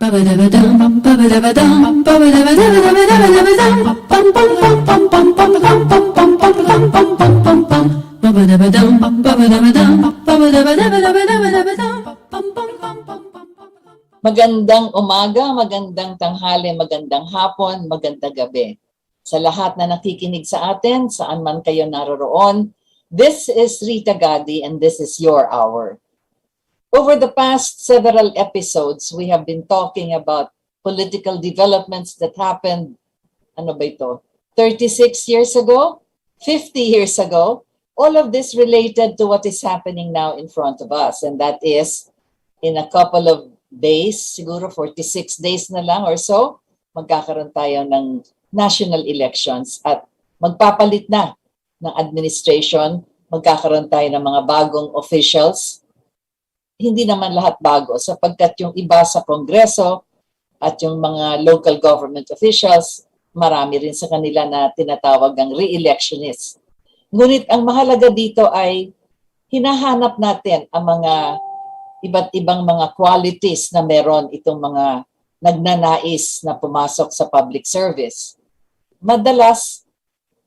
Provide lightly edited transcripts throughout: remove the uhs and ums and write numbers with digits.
Magandang umaga, magandang tanghali, magandang hapon, magandang gabi. Sa lahat na nakikinig sa atin, saan man kayo naroroon, this is Rita Gadi and this is your hour. Over the past several episodes, we have been talking about political developments that happened, 36 years ago, 50 years ago. All of this related to what is happening now in front of us, and that is in a couple of days, siguro 46 days na lang or so, magkakaroon tayo ng national elections at magpapalit na ng administration, magkakaroon tayo ng mga bagong officials. Hindi naman lahat bago sapagkat yung iba sa Kongreso at yung mga local government officials, marami rin sa kanila na tinatawag ang re-electionists. Ngunit ang mahalaga dito ay hinahanap natin ang mga iba't ibang mga qualities na meron itong mga nagnanais na pumasok sa public service. Madalas,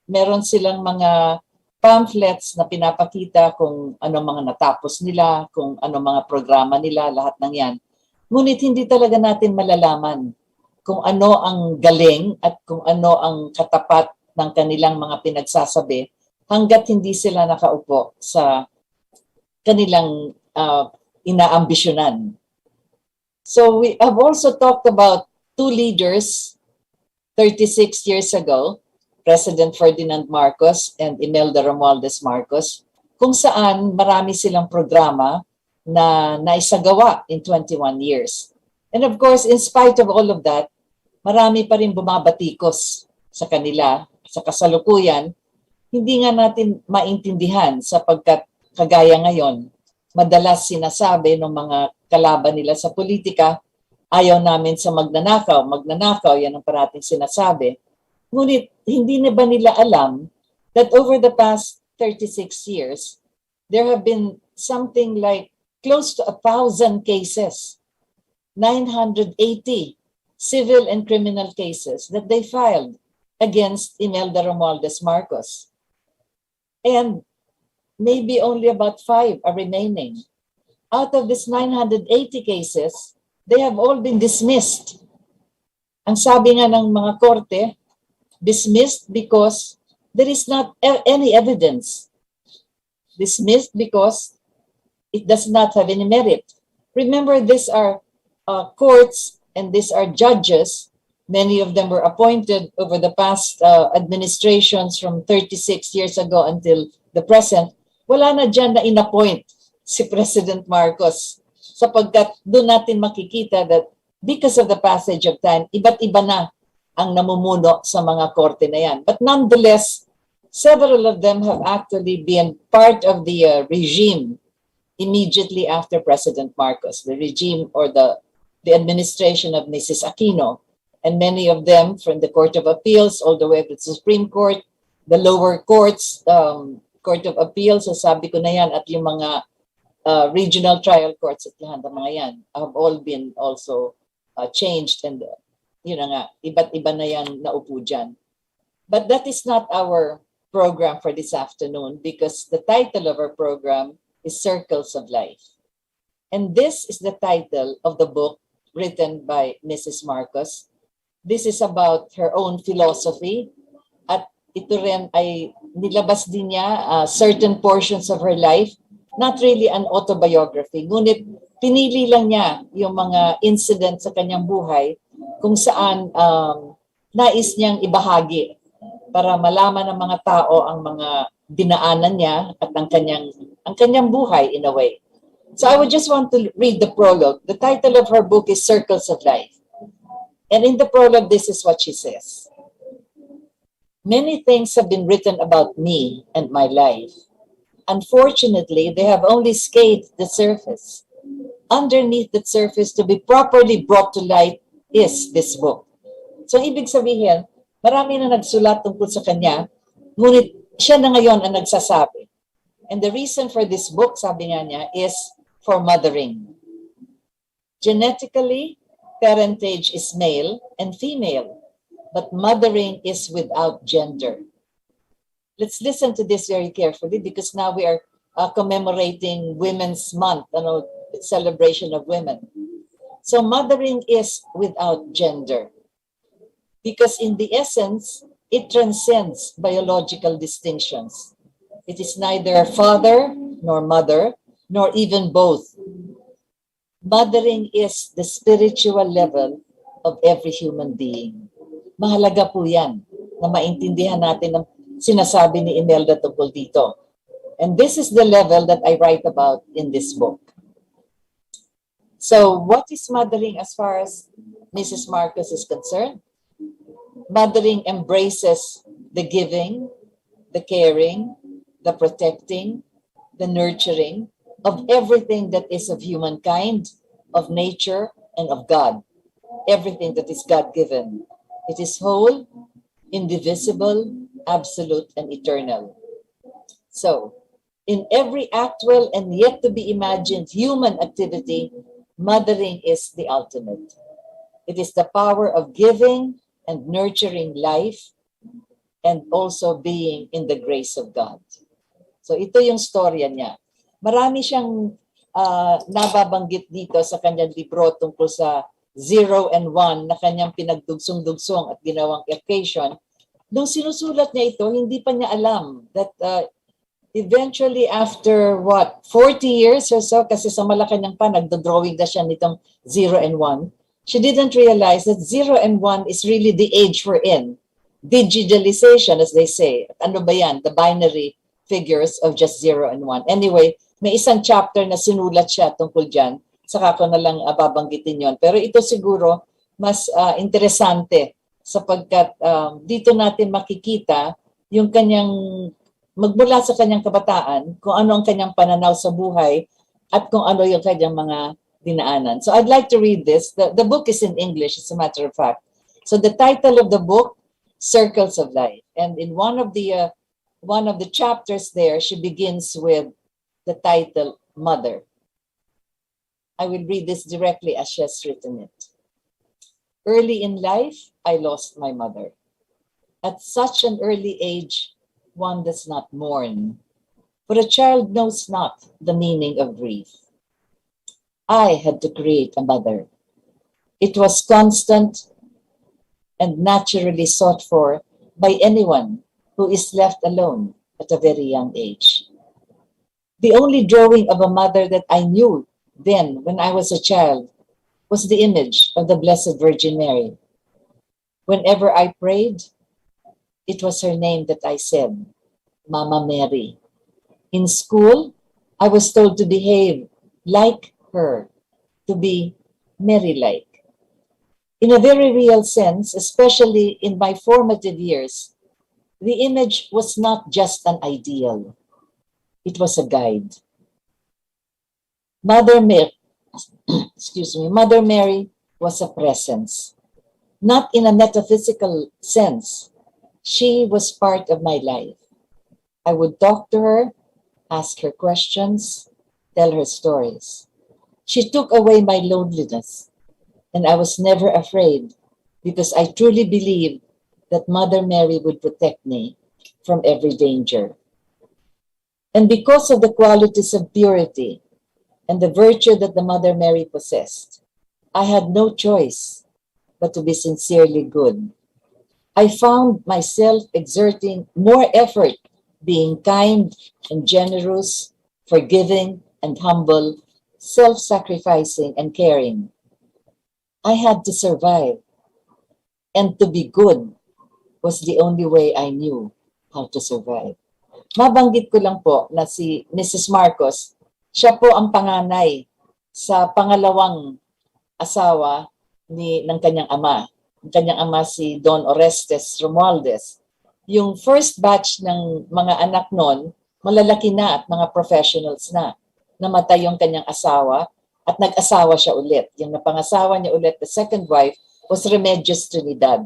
meron silang mga pamphlets na pinapakita kung ano mga natapos nila, kung ano mga programa nila, lahat ng yan. Ngunit hindi talaga natin malalaman kung ano ang galing at kung ano ang katapat ng kanilang mga pinagsasabi hanggat hindi sila nakaupo sa kanilang inaambisyonan. So we have also talked about two leaders 36 years ago, President Ferdinand Marcos and Imelda Romualdez Marcos, kung saan marami silang programa na naisagawa in 21 years. And of course, in spite of all of that, marami pa rin bumabatikos sa kanila, sa kasalukuyan, hindi nga natin maintindihan sapagkat kagaya ngayon, madalas sinasabi ng mga kalaban nila sa politika, ayaw namin sa magnanakaw. Magnanakaw, yan ang parating sinasabi. Ngunit hindi na ba nila alam that over the past 36 years, there have been something like close to 1,000 cases, 980 civil and criminal cases that they filed against Imelda Romualdez Marcos. And maybe only about 5 are remaining. Out of these 980 cases, they have all been dismissed. Ang sabi nga ng mga korte, dismissed because there is not any evidence. Dismissed because it does not have any merit. Remember, these are courts and these are judges. Many of them were appointed over the past administrations from 36 years ago until the present. Wala na dyan na inappoint si President Marcos sapagkat doon natin makikita that because of the passage of time, iba't iba na ang namumuno sa mga korte na yan. But nonetheless, several of them have actually been part of the regime immediately after President Marcos, the regime or the administration of Mrs. Aquino. And many of them from the Court of Appeals all the way to the Supreme Court, the lower courts, Court of Appeals, so sabi ko na yan, at yung mga regional trial courts at lahat ng mga yan have all been also changed and yun na nga, iba't iba na yan naupo dyan. But that is not our program for this afternoon because the title of our program is Circles of Life. And this is the title of the book written by Mrs. Marcos. This is about her own philosophy at ito rin ay nilabas din niya certain portions of her life, not really an autobiography, ngunit pinili lang niya yung mga incidents sa kanyang buhay kung saan nais niyang ibahagi para malaman ng mga tao ang mga dinaanan niya at ang kanyang buhay in a way. So I would just want to read the prologue. The title of her book is Circles of Life. And in the prologue, this is what she says. Many things have been written about me and my life. Unfortunately, they have only scathed the surface. Underneath that surface, to be properly brought to light, is this book. So, ibig sabihin, marami na nagsulat tungkol sa kanya, ngunit siya na ngayon ang nagsasabi. And the reason for this book, sabi nga niya, is for mothering. Genetically, parentage is male and female, but mothering is without gender. Let's listen to this very carefully because now we are commemorating Women's Month, celebration of women. So mothering is without gender because in the essence, it transcends biological distinctions. It is neither father nor mother, nor even both. Mothering is the spiritual level of every human being. Mahalaga po yan na maintindihan natin ang sinasabi ni Imelda tungkol dito. And this is the level that I write about in this book. So what is mothering as far as Mrs. Marcos is concerned? Mothering embraces the giving, the caring, the protecting, the nurturing of everything that is of humankind, of nature, and of God. Everything that is God-given. It is whole, indivisible, absolute, and eternal. So, in every actual and yet to be imagined human activity, mothering is the ultimate. It is the power of giving and nurturing life and also being in the grace of God. So ito yung storya niya. Marami siyang nababanggit dito sa kanyang libro tungkol sa 0 and 1 na kanyang pinagdugsong-dugsong at ginawang equation. Nung sinusulat niya ito, hindi pa niya alam that eventually after 40 years or so, kasi sa Malacanang pa, nagdodrawing na siya nitong 0 and 1, she didn't realize that 0 and 1 is really the age we're in. Digitalization, as they say. Ano ba yan? The binary figures of just 0 and 1. Anyway, may isang chapter na sinulat siya tungkol dyan. Saka ko na lang babanggitin yon. Pero ito siguro mas interesante sapagkat dito natin makikita yung kanyang, magmula sa kanyang kabataan, kung ano ang kanyang pananaw sa buhay at kung ano yung kanyang mga dinaanan. So I'd like to read this. The book is in English, as a matter of fact. So the title of the book, Circles of Life. And in one of the chapters there, she begins with the title, Mother. I will read this directly as she has written it. Early in life, I lost my mother. At such an early age, one does not mourn, for a child knows not the meaning of grief. I had to create a mother. It was constant and naturally sought for by anyone who is left alone at a very young age. The only drawing of a mother that I knew then, when I was a child, was the image of the Blessed Virgin Mary. Whenever I prayed, it was her name that I said, Mama Mary. In school, I was told to behave like her, to be Mary-like. In a very real sense, especially in my formative years, the image was not just an ideal. It was a guide. Mother Mary was a presence. Not in a metaphysical sense. She was part of my life. I would talk to her, ask her questions, tell her stories. She took away my loneliness, and I was never afraid because I truly believed that Mother Mary would protect me from every danger. And because of the qualities of purity and the virtue that the Mother Mary possessed, I had no choice but to be sincerely good. I found myself exerting more effort, being kind and generous, forgiving and humble, self-sacrificing and caring. I had to survive, and to be good was the only way I knew how to survive. Mabanggit ko lang po na si Mrs. Marcos, siya po ang panganay sa pangalawang asawa ng kanyang ama. Ang kanyang ama si Don Orestes Romualdez. Yung first batch ng mga anak nun, malalaki na at mga professionals na. Namatay yung kanyang asawa at nag-asawa siya ulit. Yung napangasawa niya ulit, the second wife, was Remedios Trinidad.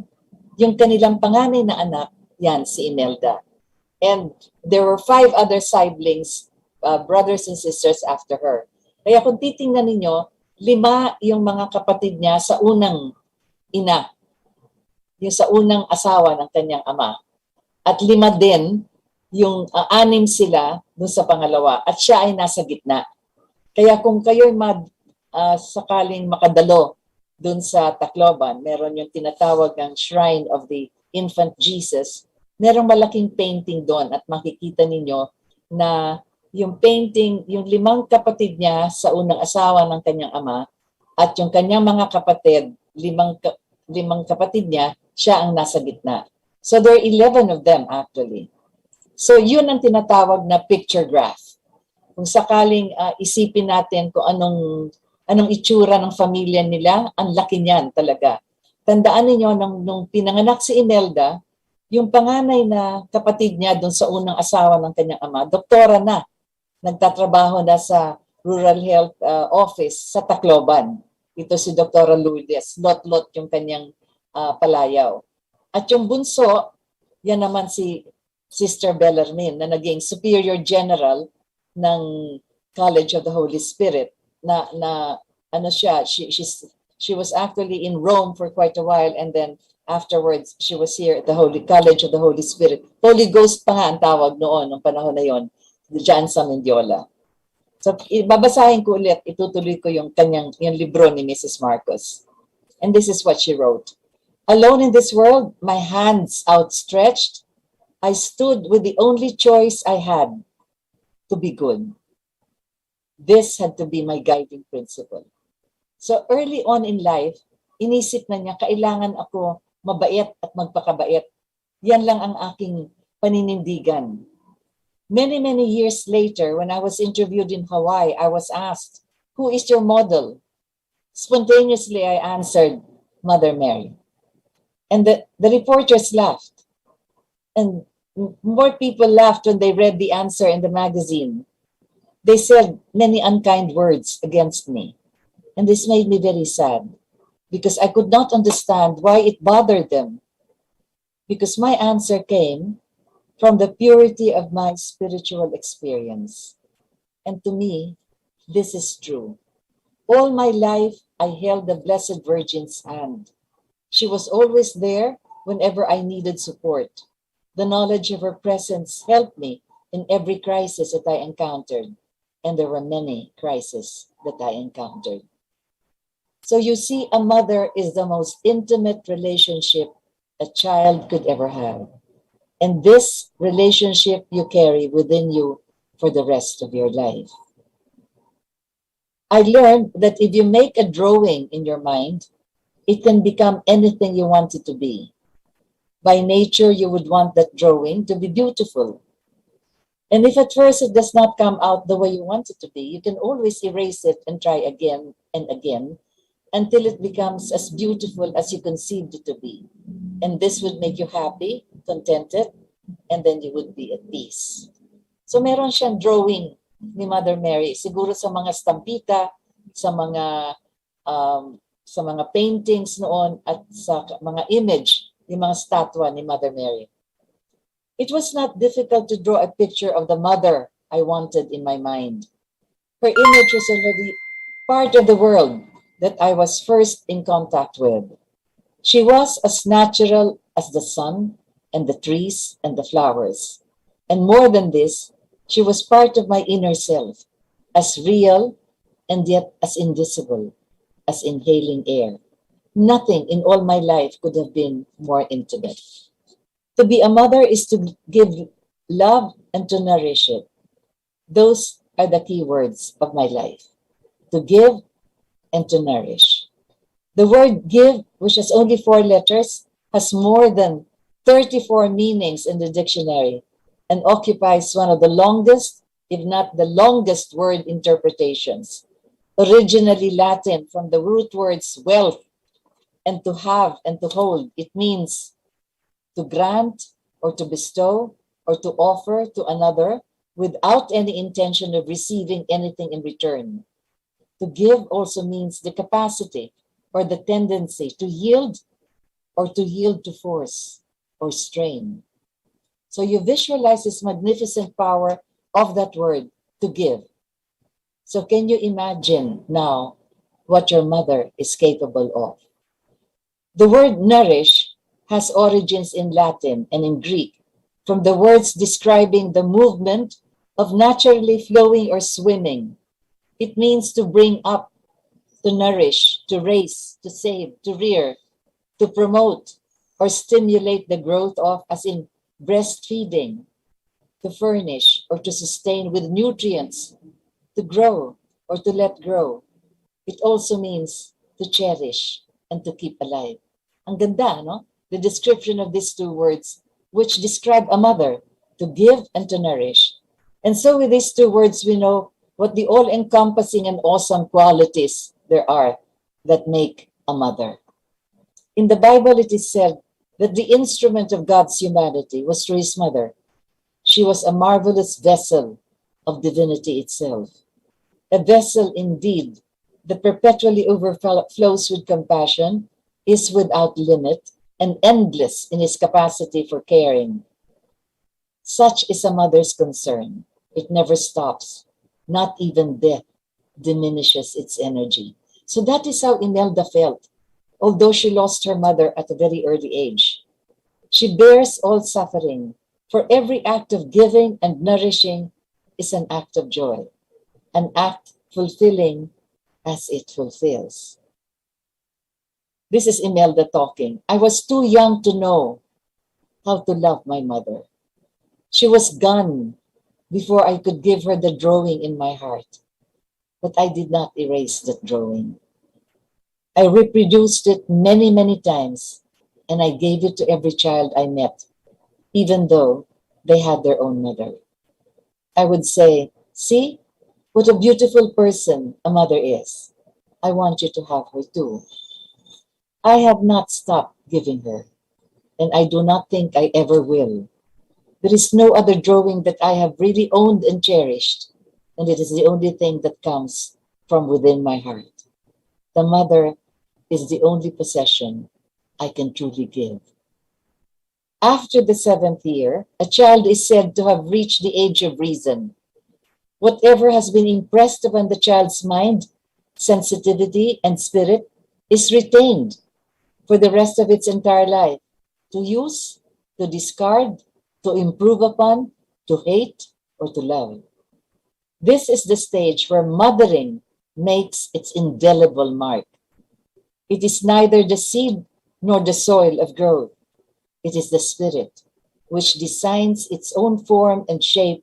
Yung kanilang panganay na anak, yan si Imelda. And there were 5 other siblings, brothers and sisters after her. Kaya kung titingnan ninyo, 5 yung mga kapatid niya sa unang ina, yung sa unang asawa ng kanyang ama. At 5 din, yung 6 sila dun sa pangalawa. At siya ay nasa gitna. Kaya kung kayo'y sakaling makadalo dun sa Tacloban, meron yung tinatawag ng Shrine of the Infant Jesus, merong malaking painting doon at makikita ninyo na yung painting, yung 5 kapatid niya sa unang asawa ng kanyang ama at yung kanyang mga kapatid, 5 kapatid niya, siya ang nasa gitna. So there are 11 of them actually. So yun ang tinatawag na picture graph. Kung sakaling isipin natin kung anong itsura ng pamilya nila, ang laki niyan talaga. Tandaan niyo nung pinanganak si Imelda, yung panganay na kapatid niya doon sa unang asawa ng kanyang ama, doktora na. Nagtatrabaho na sa Rural Health Office sa Tacloban. Ito si Dr. Lourdes. Lot-lot yung kanyang palayaw. At yung bunso, yan naman si Sister Bellarmine na naging Superior General ng College of the Holy Spirit na ano siya, she was actually in Rome for quite a while and then afterwards she was here at the College of the Holy Spirit. Holy Ghost pa nga ang tawag noon, nung panahon na yon, diyan sa Mendiola. So babasahin ko ulit, itutuloy ko yung libro ni Mrs. Marcos. And this is what she wrote. Alone in this world, my hands outstretched, I stood with the only choice I had, to be good. This had to be my guiding principle. So early on in life, inisip na niya, kailangan ako mabait at magpakabait. Yan lang ang aking paninindigan. Many, many years later, when I was interviewed in Hawaii, I was asked, who is your model? Spontaneously, I answered, Mother Mary. And the reporters laughed. And more people laughed when they read the answer in the magazine. They said many unkind words against me. And this made me very sad because I could not understand why it bothered them. Because my answer came from the purity of my spiritual experience. And to me, this is true. All my life, I held the Blessed Virgin's hand. She was always there whenever I needed support. The knowledge of her presence helped me in every crisis that I encountered. And there were many crises that I encountered. So you see, a mother is the most intimate relationship a child could ever have. And this relationship you carry within you for the rest of your life. I learned that if you make a drawing in your mind, it can become anything you want it to be. By nature, you would want that drawing to be beautiful. And if at first it does not come out the way you want it to be, you can always erase it and try again and again until it becomes as beautiful as you conceived it to be. And this would make you happy, contented, and then you would be at peace. So meron siyang drawing ni Mother Mary, siguro sa mga stampita, sa mga paintings noon at sa mga image ni mga statwa ni Mother Mary. It was not difficult to draw a picture of the mother I wanted in my mind. Her image was already part of the world that I was first in contact with. She was as natural as the sun and the trees and the flowers. And more than this, she was part of my inner self, as real and yet as invisible as inhaling air. Nothing in all my life could have been more intimate. To be a mother is to give love and to nourish it. Those are the key words of my life. To give and to nourish. The word give, which has only 4 letters, has more than 34 meanings in the dictionary and occupies one of the longest, if not the longest word interpretations. Originally Latin from the root words wealth and to have and to hold. It means to grant or to bestow or to offer to another without any intention of receiving anything in return. To give also means the capacity or the tendency to yield or to yield to force or strain. So you visualize this magnificent power of that word, to give. So can you imagine now what your mother is capable of. The word nourish has origins in Latin and in Greek from the words describing the movement of naturally flowing or swimming. It means to bring up, to nourish, to raise, to save, to rear, to promote, or stimulate the growth of, as in breastfeeding, to furnish or to sustain with nutrients, to grow or to let grow. It also means to cherish and to keep alive. Ang ganda, no? The description of these two words, which describe a mother, to give and to nourish. And so with these two words, we know what the all-encompassing and awesome qualities there are that make a mother. In the Bible, it is said that the instrument of God's humanity was through his mother. She was a marvelous vessel of divinity itself. A vessel indeed that perpetually overflows with compassion, is without limit, and endless in its capacity for caring. Such is a mother's concern. It never stops. Not even death diminishes its energy. So that is how Imelda felt, although she lost her mother at a very early age. She bears all suffering, for every act of giving and nourishing is an act of joy, an act fulfilling as it fulfills. This is Imelda talking. I was too young to know how to love my mother. She was gone before I could give her the drawing in my heart. But I did not erase that drawing. I reproduced it many, many times, and I gave it to every child I met, even though they had their own mother. I would say, see what a beautiful person a mother is. I want you to have her too. I have not stopped giving her, and I do not think I ever will. There is no other drawing that I have really owned and cherished, and it is the only thing that comes from within my heart. The mother is the only possession I can truly give. After the 7th year, a child is said to have reached the age of reason. Whatever has been impressed upon the child's mind, sensitivity, and spirit is retained for the rest of its entire life, to use, to discard, to improve upon, to hate, or to love. This is the stage where mothering makes its indelible mark. It is neither the seed nor the soil of growth. It is the spirit which designs its own form and shape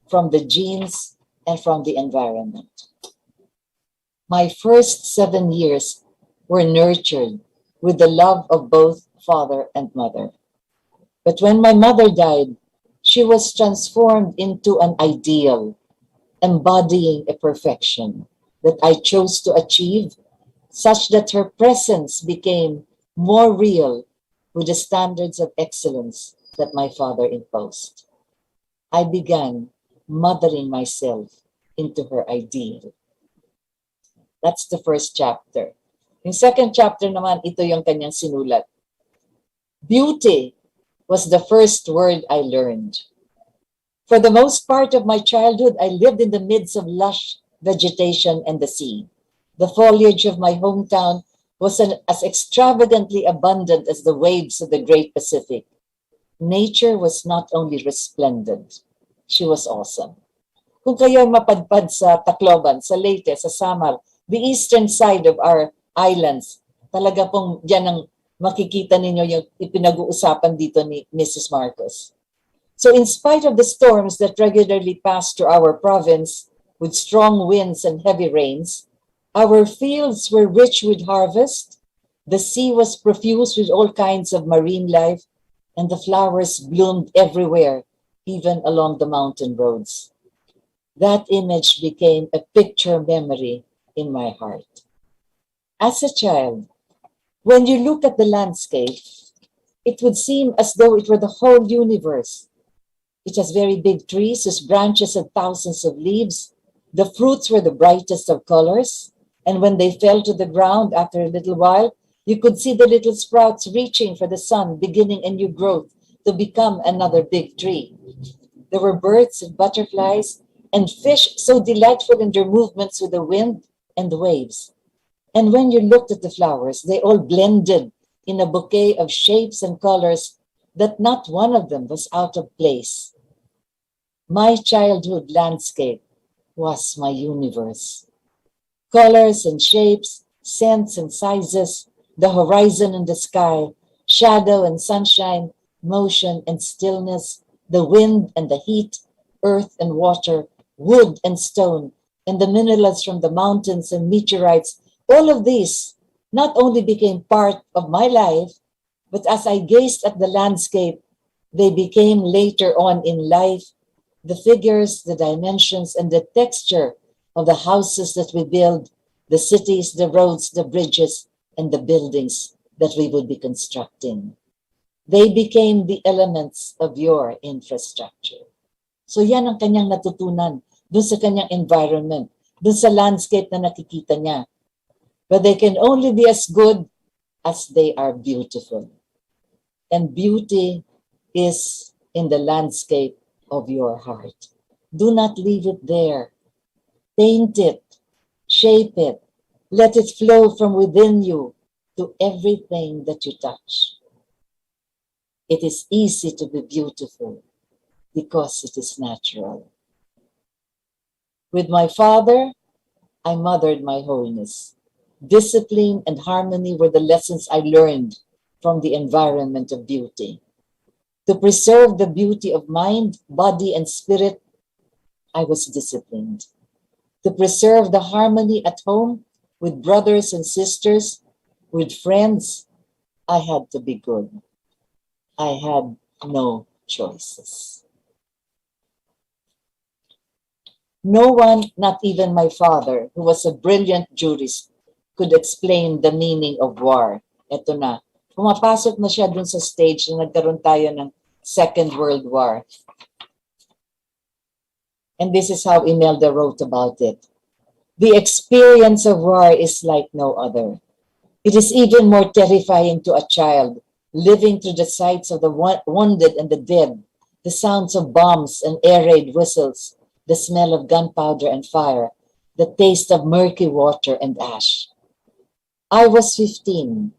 from the genes and from the environment. My first 7 years were nurtured with the love of both father and mother. But when my mother died, she was transformed into an ideal, embodying a perfection that I chose to achieve, such that her presence became more real with the standards of excellence that my father imposed. I began mothering myself into her ideal. That's the first chapter. Yung second chapter naman, ito yung kanyang sinulat. Beauty was the first word I learned. For the most part of my childhood, I lived in the midst of lush vegetation and the sea. The foliage of my hometown was as extravagantly abundant as the waves of the great Pacific. Nature was not only resplendent, she was awesome. Kung kayo mapadpad sa Tacloban, sa Leyte, sa Samar, the eastern side of our islands, talaga pong diyan ang makikita ninyo yung ipinag-uusapan dito ni Mrs. Marcos. So in spite of the storms that regularly pass through our province with strong winds and heavy rains, our fields were rich with harvest, the sea was profuse with all kinds of marine life, and the flowers bloomed everywhere, even along the mountain roads. That image became a picture memory in my heart. As a child, when you look at the landscape, it would seem as though it were the whole universe. It has very big trees whose branches had thousands of leaves. The fruits were the brightest of colors, and when they fell to the ground after a little while, you could see the little sprouts reaching for the sun, beginning a new growth to become another big tree. There were birds and butterflies and fish so delightful in their movements with the wind and the waves. And when you looked at the flowers, they all blended in a bouquet of shapes and colors that not one of them was out of place. My childhood landscape was my universe. Colors and shapes, scents and sizes, the horizon and the sky, shadow and sunshine, motion and stillness, the wind and the heat, earth and water, wood and stone, and the minerals from the mountains and meteorites, all of these not only became part of my life, but as I gazed at the landscape, they became later on in life the figures, the dimensions, and the texture of the houses that we build, the cities, the roads, the bridges, and the buildings that we would be constructing. They became the elements of your infrastructure. So yan ang kanyang natutunan dun sa kanyang environment, dun sa landscape na nakikita niya. But they can only be as good as they are beautiful. And beauty is in the landscape of your heart. Do not leave it there. Paint it, shape it, let it flow from within you to everything that you touch. It is easy to be beautiful because it is natural. With my father, I mothered my wholeness. Discipline and harmony were the lessons I learned from the environment of beauty. To preserve the beauty of mind, body, and spirit, I was disciplined. To preserve the harmony at home with brothers and sisters, with friends, I had to be good. I had no choices. No one, not even my father, who was a brilliant jurist, could explain the meaning of war. Ito na. Pumapasok na siya dun sa stage na nagkaroon tayo ng Second World War. And this is how Imelda wrote about it. The experience of war is like no other. It is even more terrifying to a child living through the sights of the wounded and the dead, the sounds of bombs and air raid whistles, the smell of gunpowder and fire, the taste of murky water and ash. I was 15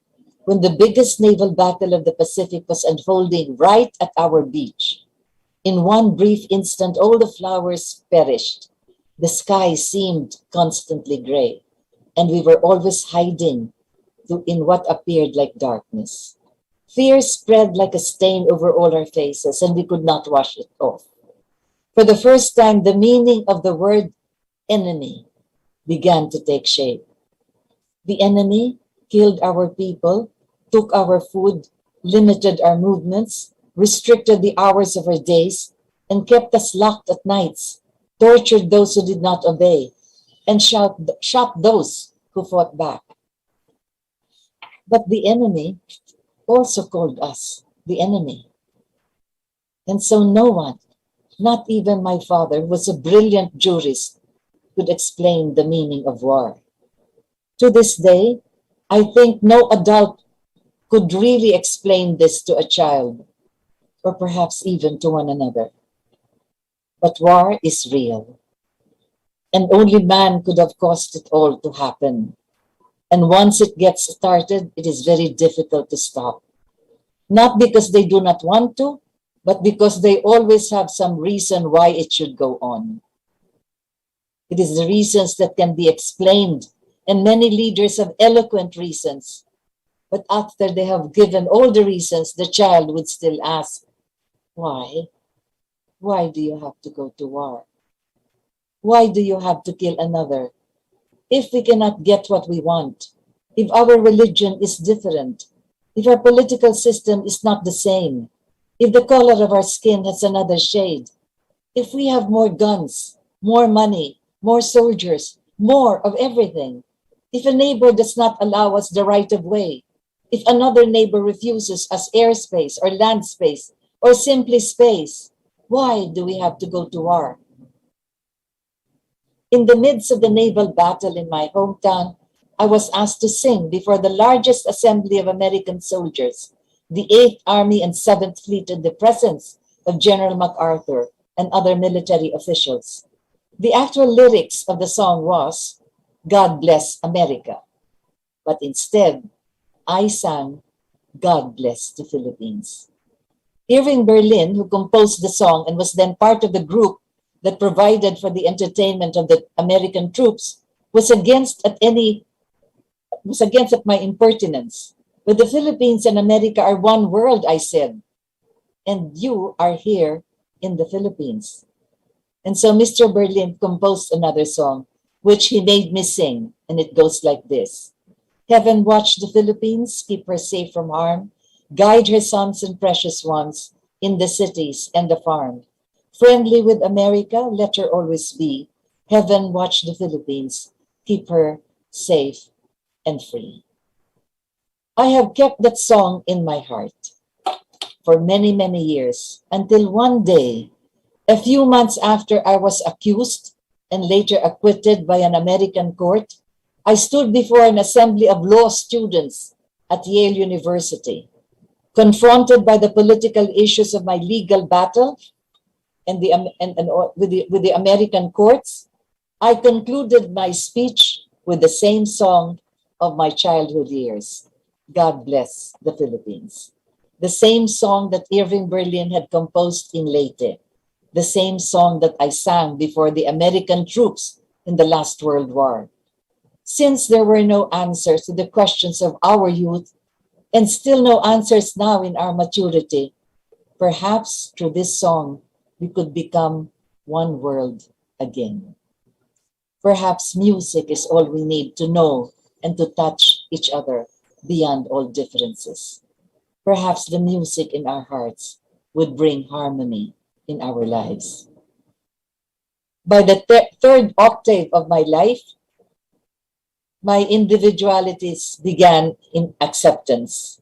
when the biggest naval battle of the Pacific was unfolding right at our beach. In one brief instant, all the flowers perished. The sky seemed constantly gray, and we were always hiding in what appeared like darkness. Fear spread like a stain over all our faces, and we could not wash it off. For the first time, the meaning of the word enemy began to take shape. The enemy killed our people, took our food, limited our movements, restricted the hours of our days, and kept us locked at nights, tortured those who did not obey, and shot those who fought back. But the enemy also called us the enemy. And so no one, not even my father, who was a brilliant jurist, could explain the meaning of war. To this day, I think no adult could really explain this to a child, or perhaps even to one another. But war is real, and only man could have caused it all to happen. And once it gets started, it is very difficult to stop. Not because they do not want to, but because they always have some reason why it should go on. It is the reasons that can be explained, and many leaders have eloquent reasons. But after they have given all the reasons, the child would still ask, why? Why do you have to go to war? Why do you have to kill another? If we cannot get what we want, if our religion is different, if our political system is not the same, if the color of our skin has another shade, if we have more guns, more money, more soldiers, more of everything, if a neighbor does not allow us the right of way, if another neighbor refuses us airspace or land space or simply space, why do we have to go to war? In the midst of the naval battle in my hometown, I was asked to sing before the largest assembly of American soldiers, the 8th Army and 7th Fleet, in the presence of General MacArthur and other military officials. The actual lyrics of the song was, God Bless America. but instead, I sang God Bless the Philippines. Irving Berlin, who composed the song and was then part of the group that provided for the entertainment of the American troops, was against at my impertinence. But the Philippines and America are one world, I said, and you are here in the Philippines. And so Mr. Berlin composed another song, which he made me sing, and it goes like this. Heaven watch the Philippines, keep her safe from harm, guide her sons and precious ones in the cities and the farm. Friendly with America, let her always be. Heaven watch the Philippines, keep her safe and free. I have kept that song in my heart for many, many years until one day, a few months after I was accused and later acquitted by an American court, I stood before an assembly of law students at Yale University. Confronted by the political issues of my legal battle and with the American courts, I concluded my speech with the same song of my childhood years, God Bless the Philippines. The same song that Irving Berlin had composed in Leyte. The same song that I sang before the American troops in the last World War. Since there were no answers to the questions of our youth, and still no answers now in our maturity, perhaps through this song we could become one world again. Perhaps music is all we need to know and to touch each other beyond all differences. Perhaps the music in our hearts would bring harmony in our lives. By the third octave of my life, my individualities began in acceptance.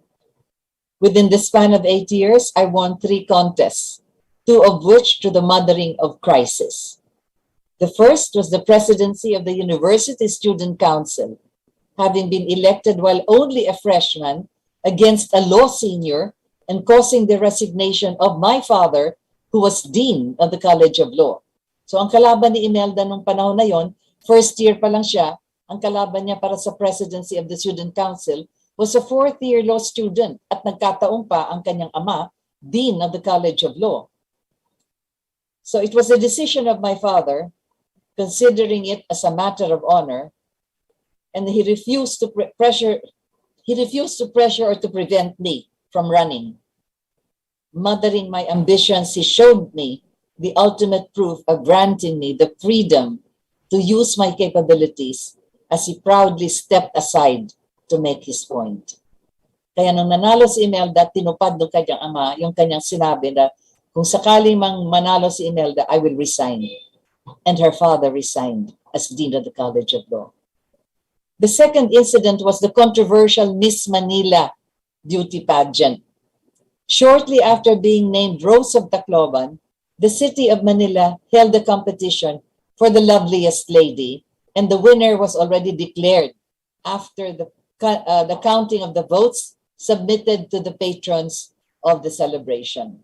Within the span of 8 years, I won 3 contests, 2 of which to the mothering of crisis. The first was the presidency of the University Student Council, having been elected while only a freshman against a law senior and causing the resignation of my father, who was dean of the College of Law. So ang kalaban ni Imelda nung panahon na yon, first year pa lang siya, ang kalaban niya para sa presidency of the Student Council was a 4th-year law student at nagkataon pa ang kanyang ama, dean of the College of Law. So it was a decision of my father, considering it as a matter of honor, and he refused to pressure or to prevent me from running. Mothering my ambitions, he showed me the ultimate proof of granting me the freedom to use my capabilities as he proudly stepped aside to make his point. Kaya nung nanalo si Imelda, tinupad ng kanyang ama yung kanyang sinabi na kung sakaling mang manalo si Imelda, I will resign. And her father resigned as Dean of the College of Law. The second incident was the controversial Miss Manila beauty pageant. Shortly after being named Rose of Tacloban, the city of Manila held a competition for the loveliest lady, and the winner was already declared after the counting of the votes submitted to the patrons of the celebration.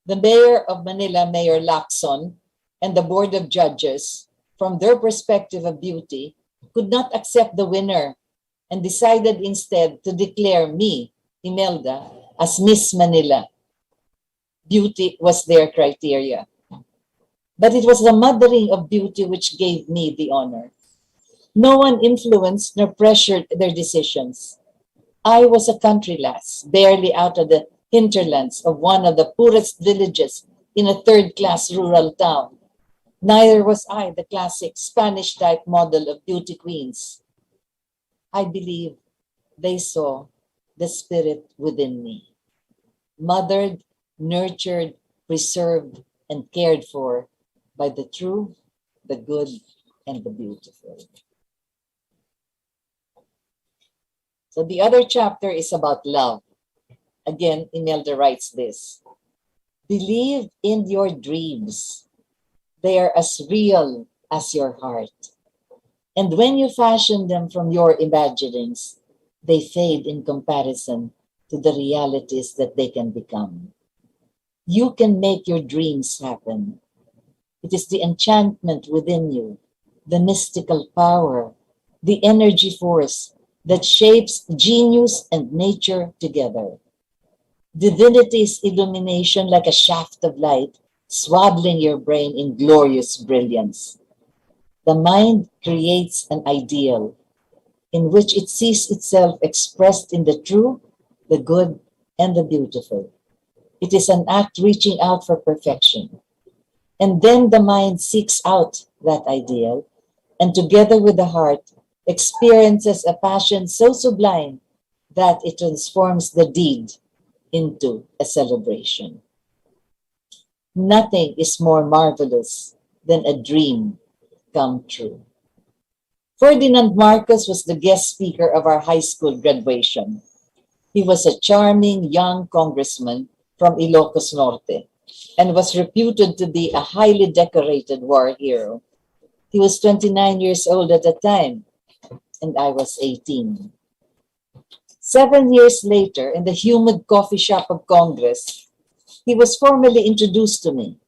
The mayor of Manila, Mayor Lacson, and the board of judges, from their perspective of beauty, could not accept the winner and decided instead to declare me, Imelda, as Miss Manila. Beauty was their criteria. But it was the mothering of beauty which gave me the honor. No one influenced nor pressured their decisions. I was a country lass, barely out of the hinterlands of one of the poorest villages in a third-class rural town. Neither was I the classic Spanish-type model of beauty queens. I believe they saw the spirit within me, mothered, nurtured, preserved, and cared for by the true, the good, and the beautiful. So the other chapter is about love. Again, Imelda writes this. Believe in your dreams. They are as real as your heart. And when you fashion them from your imaginings, they fade in comparison to the realities that they can become. You can make your dreams happen. It is the enchantment within you, the mystical power, the energy force that shapes genius and nature together. Divinity's illumination like a shaft of light, swaddling your brain in glorious brilliance. The mind creates an ideal in which it sees itself expressed in the true, the good, and the beautiful. It is an act reaching out for perfection. And then the mind seeks out that ideal, and together with the heart, experiences a passion so sublime that it transforms the deed into a celebration. Nothing is more marvelous than a dream come true. Ferdinand Marcos was the guest speaker of our high school graduation. He was a charming young congressman from Ilocos Norte and was reputed to be a highly decorated war hero. He was 29 years old at the time, and I was 18. 7 years later, in the humid coffee shop of Congress, he was formally introduced to me.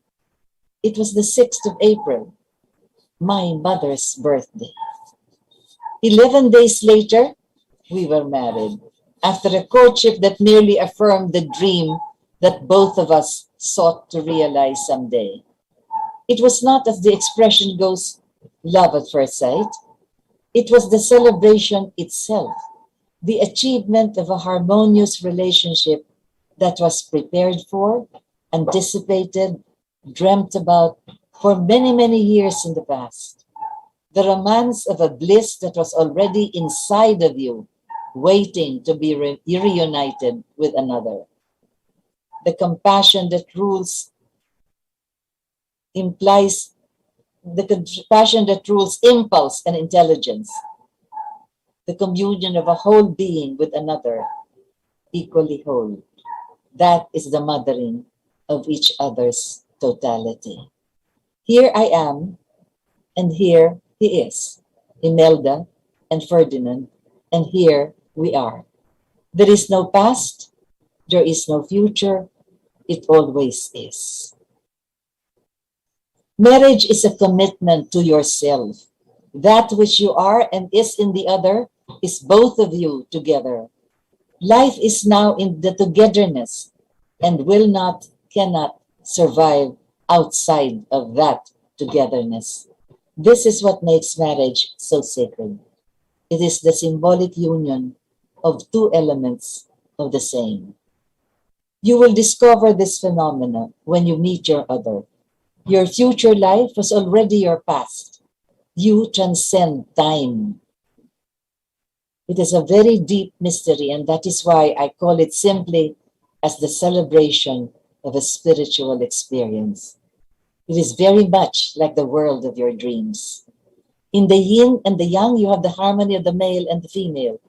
It was the 6th of April, my mother's birthday. 11 days later, we were married, after a courtship that merely affirmed the dream that both of us sought to realize someday. It was not, as the expression goes, love at first sight. It was the celebration itself, the achievement of a harmonious relationship that was prepared for, anticipated, dreamt about for many, many years in the past. The romance of a bliss that was already inside of you, waiting to be reunited with another. The compassion that rules implies the compassion that rules impulse and intelligence. The communion of a whole being with another, equally whole. That is the mothering of each other's totality. Here I am, and here he is, Imelda and Ferdinand, and here we are. There is no past, there is no future, it always is. Marriage is a commitment to yourself. That which you are and is in the other is both of you together. Life is now in the togetherness and will not, cannot survive outside of that togetherness. This is what makes marriage so sacred. It is the symbolic union of two elements of the same. You will discover this phenomena when you meet your other. Your future life was already your past. You transcend time. It is a very deep mystery, and that is why I call it simply as the celebration of a spiritual experience. It is very much like the world of your dreams. In the yin and the yang, you have the harmony of the male and the female.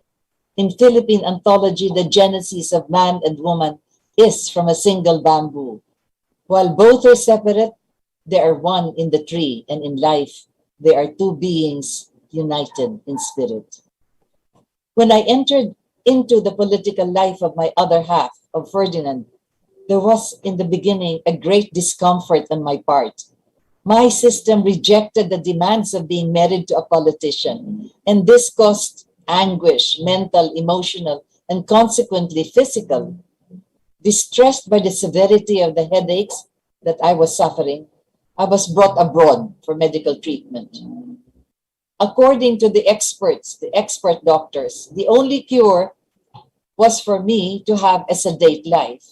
In Philippine anthology, the genesis of man and woman is from a single bamboo. While both are separate, they are one in the tree, and in life, they are two beings united in spirit. When I entered into the political life of my other half, of Ferdinand, there was in the beginning a great discomfort on my part. My system rejected the demands of being married to a politician, and this caused anguish, mental, emotional, and consequently physical. Distressed by the severity of the headaches that I was suffering, I was brought abroad for medical treatment. According to the experts, the expert doctors, the only cure was for me to have a sedate life,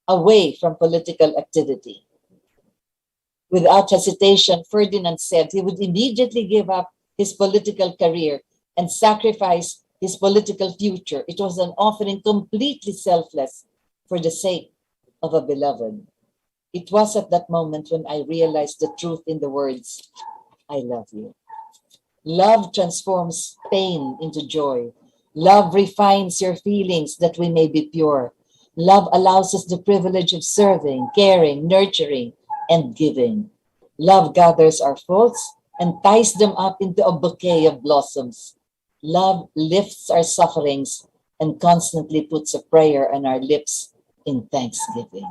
away from political activity. Without hesitation, Ferdinand said he would immediately give up his political career and sacrifice his political future. It was an offering completely selfless for the sake of a beloved. It was at that moment when I realized the truth in the words, I love you. Love transforms pain into joy. Love refines your feelings that we may be pure. Love allows us the privilege of serving, caring, nurturing, and giving. Love gathers our faults and ties them up into a bouquet of blossoms. Love lifts our sufferings and constantly puts a prayer on our lips in thanksgiving.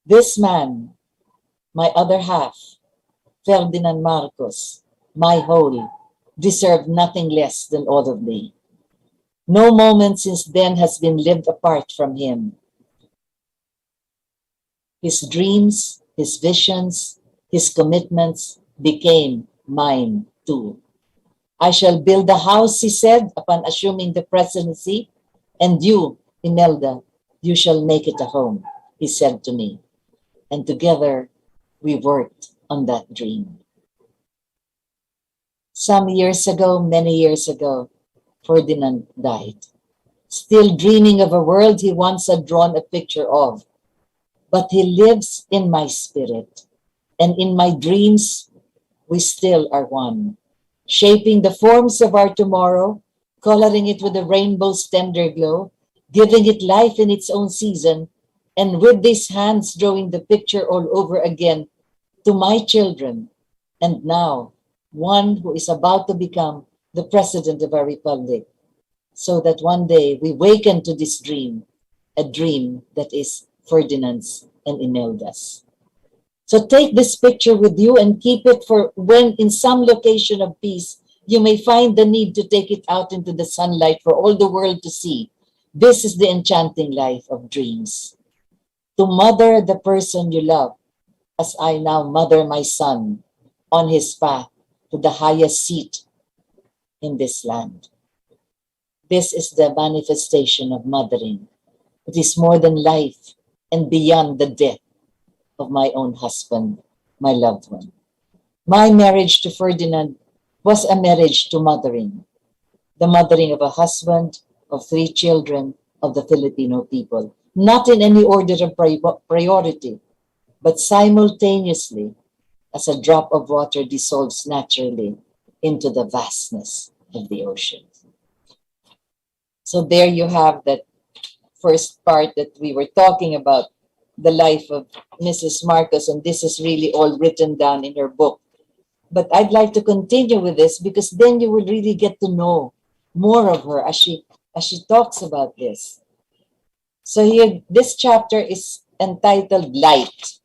This man, my other half, Ferdinand Marcos, my whole, deserved nothing less than all of me. No moment since then has been lived apart from him. His dreams, his visions, his commitments became mine too. I shall build a house, he said, upon assuming the presidency, and you, Imelda, you shall make it a home, he said to me. And together we worked on that dream. Some years ago, many years ago, Ferdinand died, still dreaming of a world he once had drawn a picture of. But he lives in my spirit, and in my dreams, we still are one, shaping the forms of our tomorrow, coloring it with the rainbow's tender glow, giving it life in its own season, and with these hands drawing the picture all over again to my children, and now one who is about to become the president of our republic, so that one day we waken to this dream, a dream that is Ferdinand's and Imelda's. So take this picture with you and keep it for when in some location of peace you may find the need to take it out into the sunlight for all the world to see. This is the enchanting life of dreams. To mother the person you love, as I now mother my son on his path to the highest seat in this land. This is the manifestation of mothering. It is more than life and beyond the death of my own husband, my loved one. My marriage to Ferdinand was a marriage to mothering, the mothering of a husband, of 3 children, of the Filipino people, not in any order of priority, but simultaneously as a drop of water dissolves naturally into the vastness of the ocean. So there you have that first part that we were talking about, the life of Mrs. Marcos, and this is really all written down in her book. But I'd like to continue with this because then you will really get to know more of her as she talks about this. So here, this chapter is entitled Light.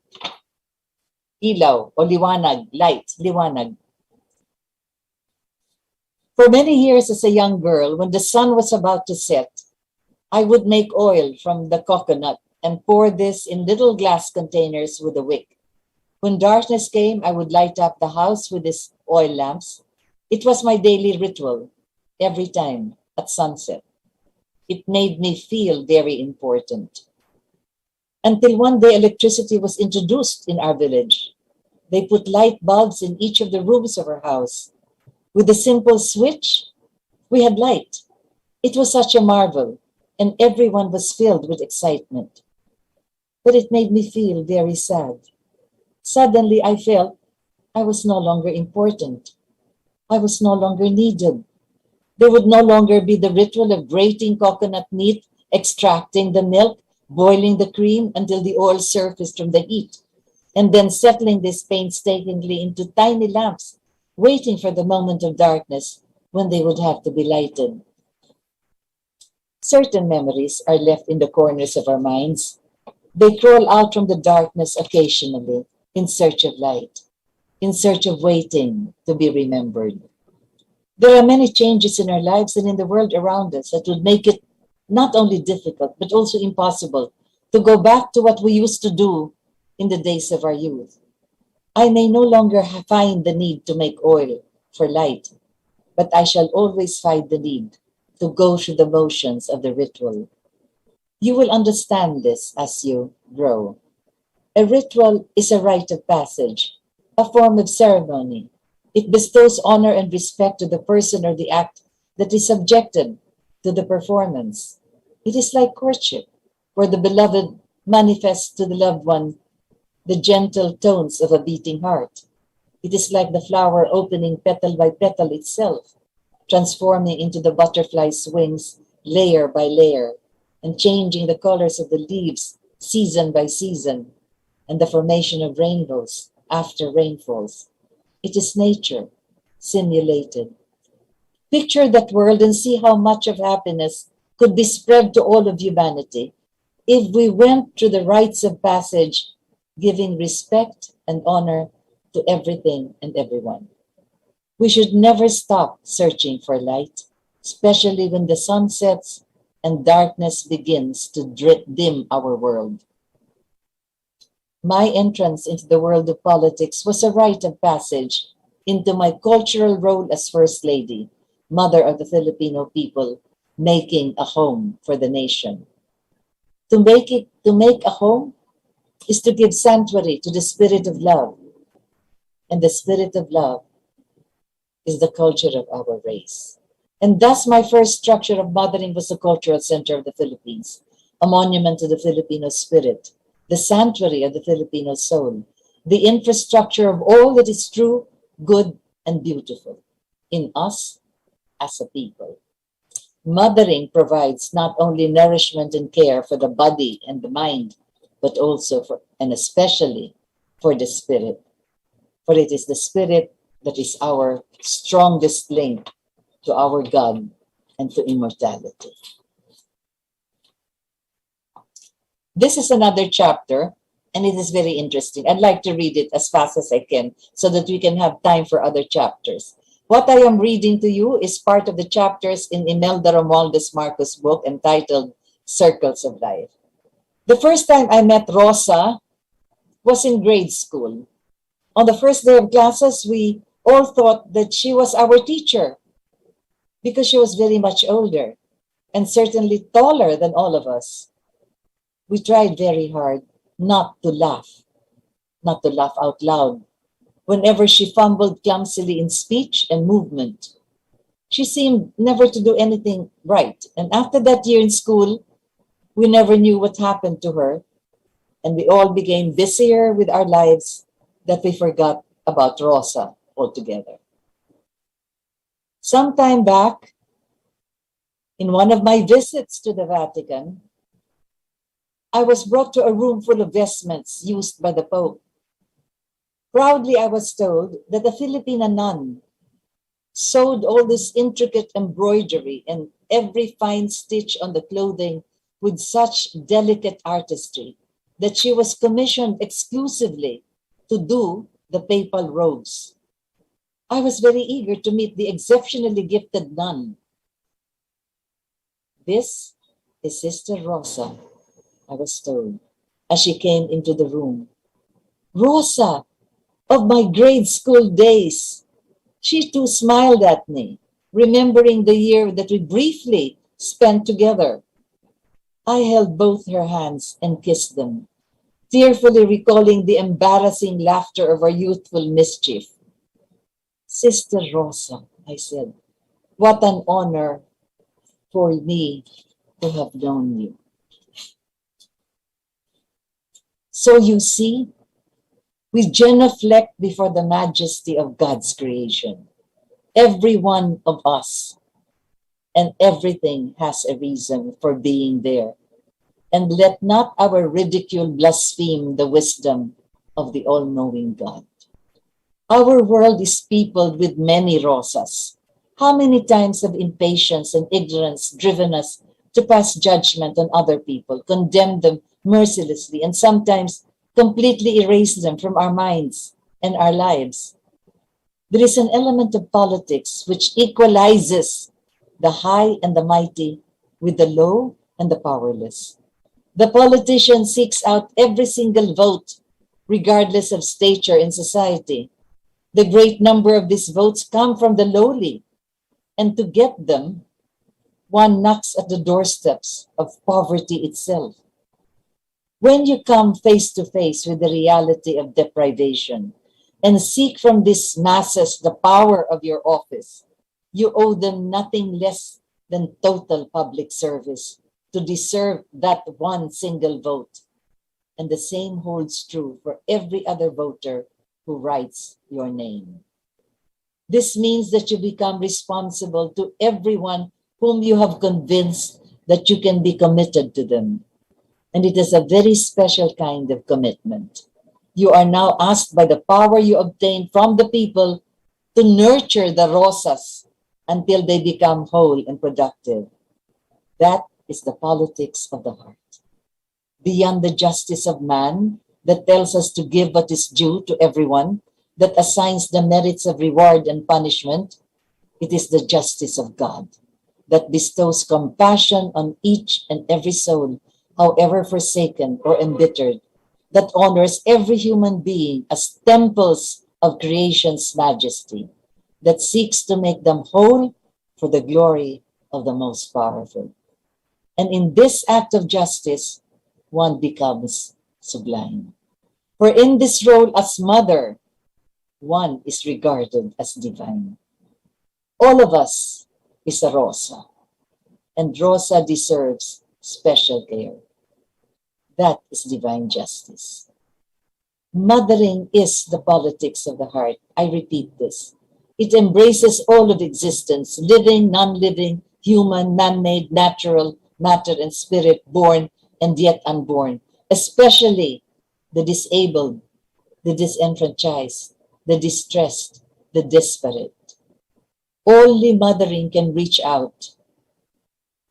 Ilaw o liwanag, light, liwanag. For many years as a young girl, when the sun was about to set, I would make oil from the coconut and pour this in little glass containers with a wick. When darkness came, I would light up the house with these oil lamps. It was my daily ritual every time at sunset. It made me feel very important. Until one day electricity was introduced in our village. They put light bulbs in each of the rooms of our house. With a simple switch, we had light. It was such a marvel, and everyone was filled with excitement. But it made me feel very sad. Suddenly, I felt I was no longer important. I was no longer needed. There would no longer be the ritual of grating coconut meat, extracting the milk, boiling the cream until the oil surfaced from the heat, and then settling this painstakingly into tiny lamps, waiting for the moment of darkness when they would have to be lighted. Certain memories are left in the corners of our minds. They crawl out from the darkness occasionally in search of light, in search of waiting to be remembered. There are many changes in our lives and in the world around us that would make it not only difficult, but also impossible to go back to what we used to do in the days of our youth. I may no longer find the need to make oil for light, but I shall always find the need to go through the motions of the ritual. You will understand this as you grow. A ritual is a rite of passage, a form of ceremony. It bestows honor and respect to the person or the act that is subjected to the performance. It is like courtship, where the beloved manifests to the loved one the gentle tones of a beating heart. It is like the flower opening petal by petal itself, transforming into the butterfly's wings layer by layer, and changing the colors of the leaves season by season, and the formation of rainbows after rainfalls. It is nature, simulated. Picture that world and see how much of happiness could be spread to all of humanity if we went through the rites of passage, giving respect and honor to everything and everyone. We should never stop searching for light, especially when the sun sets and darkness begins to dim our world. My entrance into the world of politics was a rite of passage into my cultural role as First Lady, Mother of the Filipino people, making a home for the nation. To make a home is to give sanctuary to the spirit of love. And the spirit of love is the culture of our race. And thus my first structure of mothering was the Cultural Center of the Philippines, a monument to the Filipino spirit, the sanctuary of the Filipino soul, the infrastructure of all that is true, good, and beautiful in us as a people. Mothering provides not only nourishment and care for the body and the mind, but also for, and especially for the spirit. For it is the spirit that is our strongest link to our God and to immortality. This is another chapter, and it is very interesting. I'd like to read it as fast as I can so that we can have time for other chapters. What I am reading to you is part of the chapters in Imelda Romualdez Marcos' book entitled Circles of Life. The first time I met Rosa was in grade school. On the first day of classes, we all thought that she was our teacher because she was very much older and certainly taller than all of us. We tried very hard not to laugh out loud whenever she fumbled clumsily in speech and movement. She seemed never to do anything right. And after that year in school, we never knew what happened to her. And we all became busier with our lives that we forgot about Rosa altogether. Some time back, in one of my visits to the Vatican, I was brought to a room full of vestments used by the Pope. Proudly, I was told that a Filipina nun sewed all this intricate embroidery and every fine stitch on the clothing with such delicate artistry that she was commissioned exclusively to do the papal robes. I was very eager to meet the exceptionally gifted nun. This is Sister Rosa, I was told, as she came into the room. Rosa, of my grade school days. She too smiled at me, remembering the year that we briefly spent together. I held both her hands and kissed them, tearfully recalling the embarrassing laughter of our youthful mischief. Sister Rosa, I said, what an honor for me to have known you. So you see, we genuflect before the majesty of God's creation. Every one of us and everything has a reason for being there. And let not our ridicule blaspheme the wisdom of the all-knowing God. Our world is peopled with many Rosas. How many times have impatience and ignorance driven us to pass judgment on other people, condemn them mercilessly, and sometimes completely erase them from our minds and our lives? There is an element of politics which equalizes the high and the mighty with the low and the powerless. The politician seeks out every single vote, regardless of stature in society. The great number of these votes come from the lowly, and to get them, one knocks at the doorsteps of poverty itself. When you come face to face with the reality of deprivation and seek from these masses the power of your office, you owe them nothing less than total public service to deserve that one single vote. And the same holds true for every other voter who writes your name. This means that you become responsible to everyone whom you have convinced that you can be committed to them. And it is a very special kind of commitment. You are now asked by the power you obtain from the people to nurture the Rosas until they become whole and productive. That is the politics of the heart. Beyond the justice of man that tells us to give what is due to everyone, that assigns the merits of reward and punishment, it is the justice of God. that bestows compassion on each and every soul, however forsaken or embittered, that honors every human being as temples of creation's majesty, that seeks to make them whole for the glory of the most powerful. And in this act of justice, one becomes sublime. For in this role as mother, one is regarded as divine. All of us is a Rosa, and Rosa deserves special care. That is divine justice. Mothering is the politics of the heart. I repeat this. It embraces all of existence, living, non-living, human, man-made, natural, matter and spirit, born and yet unborn, especially the disabled, the disenfranchised, the distressed, the disparate. Only mothering can reach out,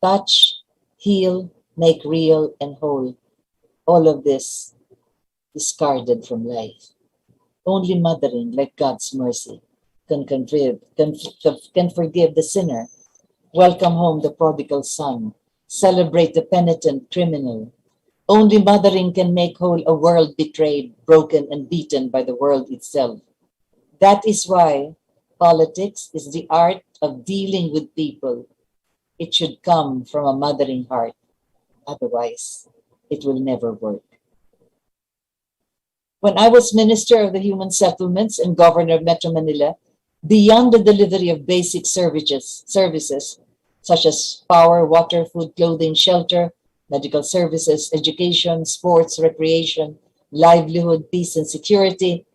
touch, heal, make real and whole all of this discarded from life. Only mothering, like God's mercy, can forgive the sinner, welcome home the prodigal son, celebrate the penitent criminal. Only mothering can make whole a world betrayed, broken, and beaten by the world itself. That is why politics is the art of dealing with people. It should come from a mothering heart. Otherwise, it will never work. When I was Minister of the Human Settlements and Governor of Metro Manila, beyond the delivery of basic services such as power, water, food, clothing, shelter, medical services, education, sports, recreation, livelihood, peace, and security,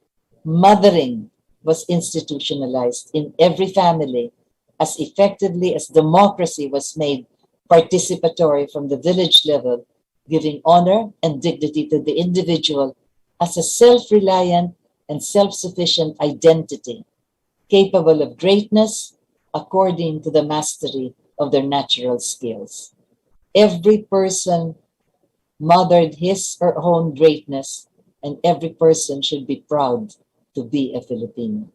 mothering was institutionalized in every family as effectively as democracy was made participatory from the village level, giving honor and dignity to the individual as a self-reliant and self-sufficient identity, capable of greatness according to the mastery of their natural skills. Every person mothered his or her own greatness, and every person should be proud to be a Filipino.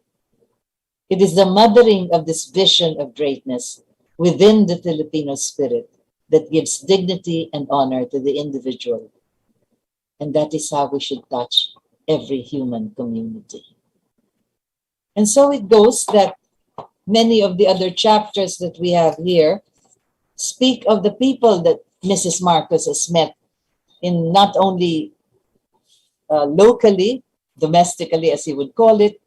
It is the mothering of this vision of greatness within the Filipino spirit that gives dignity and honor to the individual. And that is how we should touch every human community. And so it goes that many of the other chapters that we have here speak of the people that Mrs. Marcos has met in not only locally, domestically as he would call it,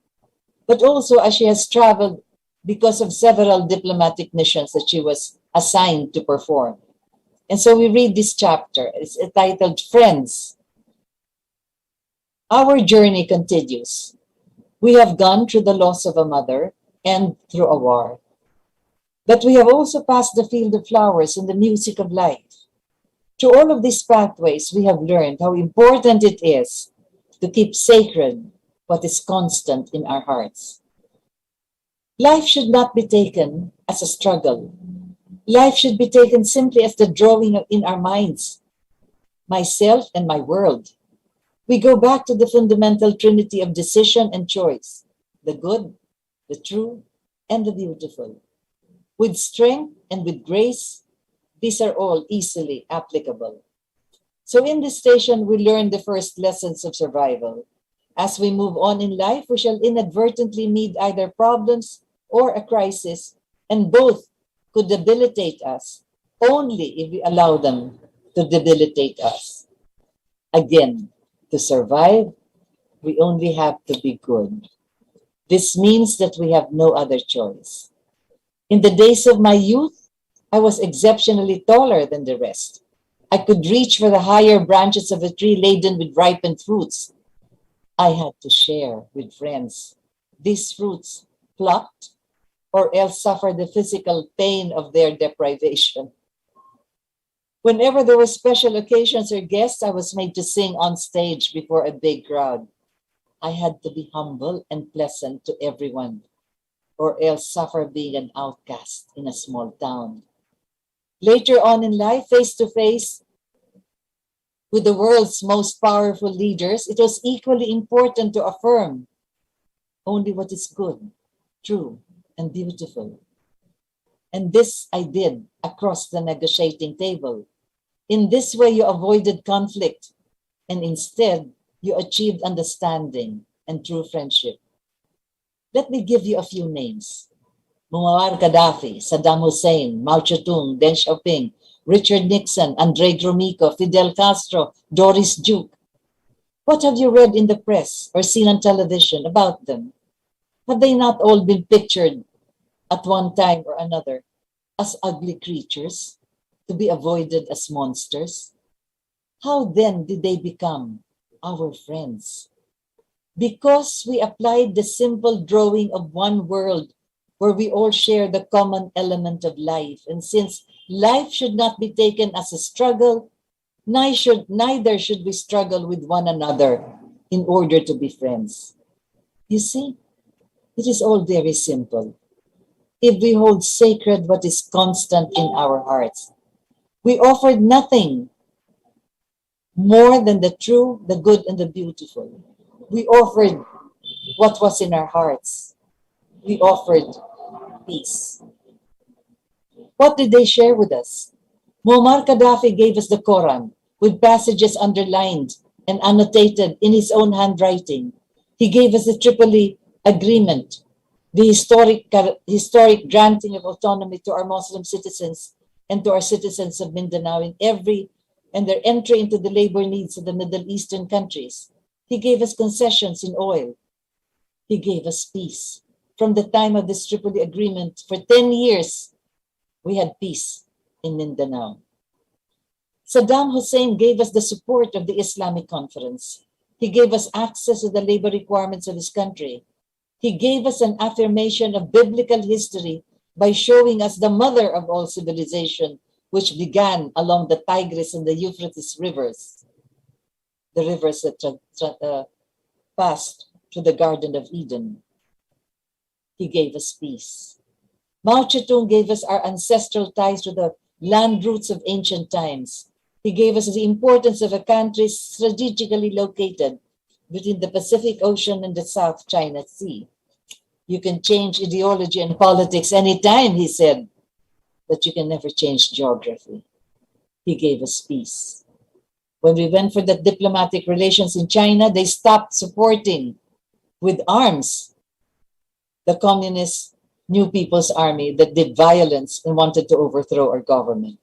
but also as she has traveled because of several diplomatic missions that she was assigned to perform. And so we read this chapter. It's entitled Friends. Our journey continues. We have gone through the loss of a mother and through a war. But we have also passed the field of flowers and the music of life. Through all of these pathways, we have learned how important it is to keep sacred what is constant in our hearts. Life should not be taken as a struggle. Life should be taken simply as the drawing in our minds, myself and my world. We go back to the fundamental trinity of decision and choice, the good, the true, and the beautiful. With strength and with grace, these are all easily applicable. So in this station, we learn the first lessons of survival. As we move on in life, we shall inadvertently meet either problems or a crisis, and both could debilitate us only if we allow them to debilitate us. Again, to survive, we only have to be good. This means that we have no other choice. In the days of my youth, I was exceptionally taller than the rest. I could reach for the higher branches of a tree laden with ripened fruits. I had to share with friends these fruits, plucked, or else suffer the physical pain of their deprivation. Whenever there were special occasions or guests, I was made to sing on stage before a big crowd. I had to be humble and pleasant to everyone, or else suffer being an outcast in a small town. Later on in life, face to face with the world's most powerful leaders, it was equally important to affirm only what is good, true, and beautiful. And this I did across the negotiating table. In this way, you avoided conflict, and instead, you achieved understanding and true friendship. Let me give you a few names. Muammar Gaddafi, Saddam Hussein, Mao Zedong, Deng Xiaoping, Richard Nixon, Andre Gromyko, Fidel Castro, Doris Duke. What have you read in the press or seen on television about them? Have they not all been pictured at one time or another as ugly creatures to be avoided as monsters? How then did they become our friends? Because we applied the simple drawing of one world where we all share the common element of life. And since life should not be taken as a struggle, neither should we struggle with one another in order to be friends. You see, it is all very simple. If we hold sacred what is constant in our hearts, we offered nothing more than the true, the good, and the beautiful. We offered what was in our hearts. We offered peace. What did they share with us? Muammar Gaddafi gave us the Quran with passages underlined and annotated in his own handwriting. He gave us the Tripoli Agreement, the historic granting of autonomy to our Muslim citizens and to our citizens of Mindanao and their entry into the labor needs of the Middle Eastern countries. He gave us concessions in oil. He gave us peace. From the time of this Tripoli Agreement, for 10 years, we had peace in Mindanao. Saddam Hussein gave us the support of the Islamic Conference. He gave us access to the labor requirements of his country. He gave us an affirmation of biblical history by showing us the mother of all civilization, which began along the Tigris and the Euphrates rivers, the rivers that passed to the Garden of Eden. He gave us peace. Mao Zedong gave us our ancestral ties to the land roots of ancient times. He gave us the importance of a country strategically located between the Pacific Ocean and the South China Sea. You can change ideology and politics anytime, he said, but you can never change geography. He gave us peace. When we went for the diplomatic relations in China, they stopped supporting with arms the Communist New People's Army that did violence and wanted to overthrow our government.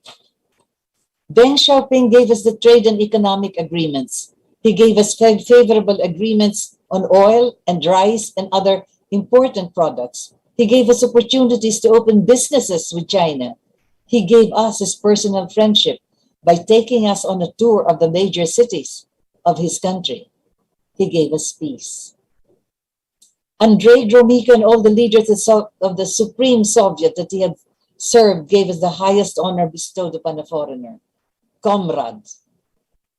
Deng Xiaoping gave us the trade and economic agreements. He gave us favorable agreements on oil and rice and other important products. He gave us opportunities to open businesses with China. He gave us his personal friendship by taking us on a tour of the major cities of his country. He gave us peace. Andrei Gromyko and all the leaders of the Supreme Soviet that he had served gave us the highest honor bestowed upon a foreigner. Comrade,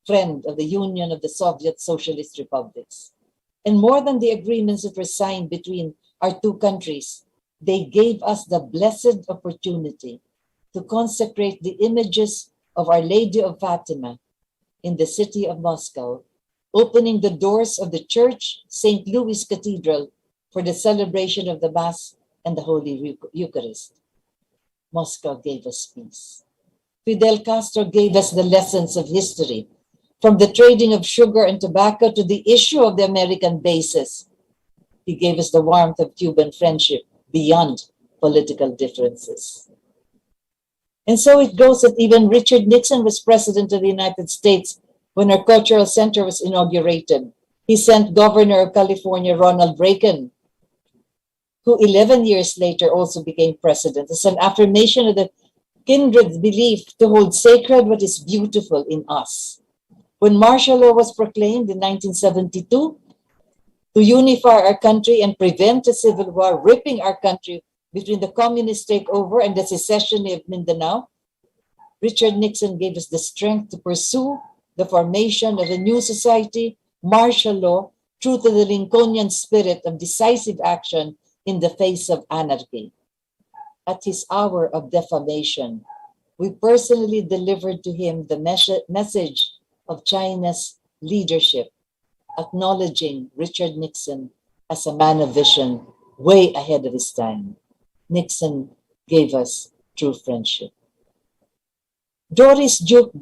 friend of the Union of the Soviet Socialist Republics. And more than the agreements that were signed between our two countries, they gave us the blessed opportunity to consecrate the images of Our Lady of Fatima in the city of Moscow, opening the doors of the church, St. Louis Cathedral, for the celebration of the Mass and the Holy Eucharist. Moscow gave us peace. Fidel Castro gave us the lessons of history, from the trading of sugar and tobacco to the issue of the American bases. He gave us the warmth of Cuban friendship beyond political differences. And so it goes that even Richard Nixon was president of the United States when our cultural center was inaugurated. He sent Governor of California, Ronald Reagan, who 11 years later also became president, as an affirmation of the kindred belief to hold sacred what is beautiful in us. When martial law was proclaimed in 1972 to unify our country and prevent a civil war ripping our country between the communist takeover and the secession of Mindanao, Richard Nixon gave us the strength to pursue the formation of a new society, martial law, true to the Lincolnian spirit of decisive action in the face of anarchy. At his hour of defamation, we personally delivered to him the message of China's leadership, acknowledging Richard Nixon as a man of vision way ahead of his time. Nixon gave us true friendship. Doris Duke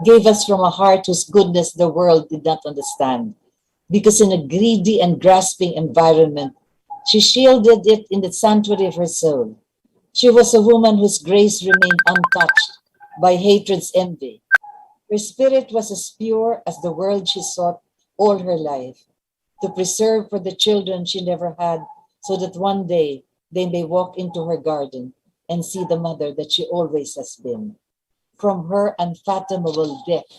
gave us from a heart whose goodness the world did not understand, because in a greedy and grasping environment, she shielded it in the sanctuary of her soul. She was a woman whose grace remained untouched by hatred's envy. Her spirit was as pure as the world she sought all her life, to preserve for the children she never had, so that one day they may walk into her garden and see the mother that she always has been. From her unfathomable depth,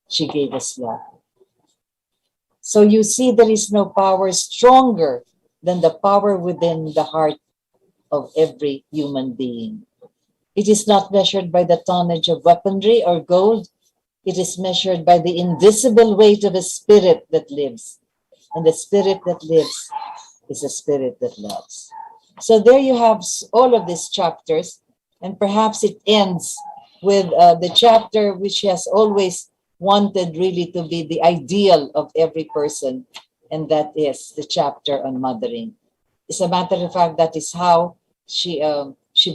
she gave us love. So you see, there is no power stronger than the power within the heart of every human being. It is not measured by the tonnage of weaponry or gold. It is measured by the invisible weight of a spirit that lives. And the spirit that lives is a spirit that loves. So there you have all of these chapters, and perhaps it ends with the chapter which has always wanted really to be the ideal of every person, and that is the chapter on mothering. As a matter of fact, that is how she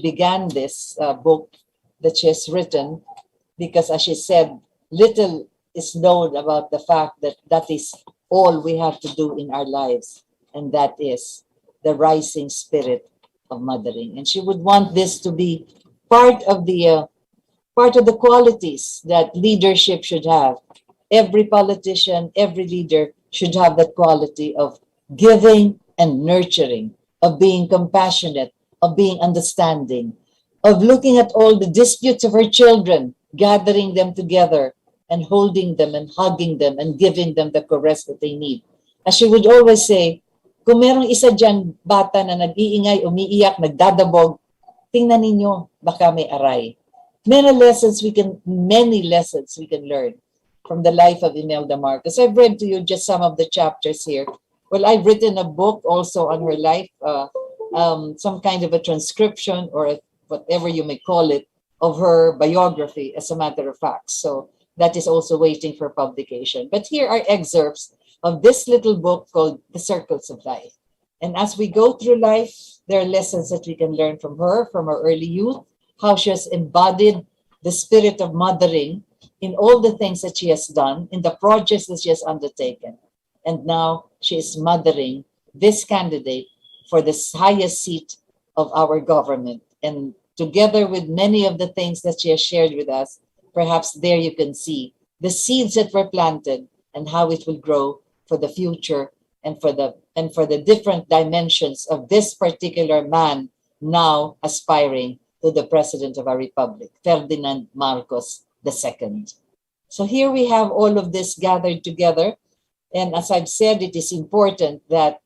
began this book that she has written, because as she said, little is known about the fact that that is all we have to do in our lives, and that is the rising spirit of mothering. And she would want this to be part of the qualities that leadership should have. Every politician, every leader should have that quality of giving and nurturing, of being compassionate, of being understanding, of looking at all the disputes of her children, gathering them together and holding them and hugging them and giving them the caress that they need. As she would always say, kung merong isa dyan bata na nag-iingay, umiiyak, nagdadabog, tingnan ninyo, baka may aray. Many lessons we can learn from the life of Imelda Marcos. I've read to you just some of the chapters here. Well, I've written a book also on her life, some kind of a transcription or whatever you may call it, of her biography, as a matter of fact. So that is also waiting for publication. But here are excerpts of this little book called The Circles of Life. And as we go through life, there are lessons that we can learn from her, from her early youth, how she has embodied the spirit of mothering in all the things that she has done, in the projects that she has undertaken. And now she is mothering this candidate for the highest seat of our government. And together with many of the things that she has shared with us, perhaps there you can see the seeds that were planted and how it will grow for the future and for the different dimensions of this particular man now aspiring to the president of our republic, Ferdinand Marcos II. So here we have all of this gathered together. And as I've said, it is important that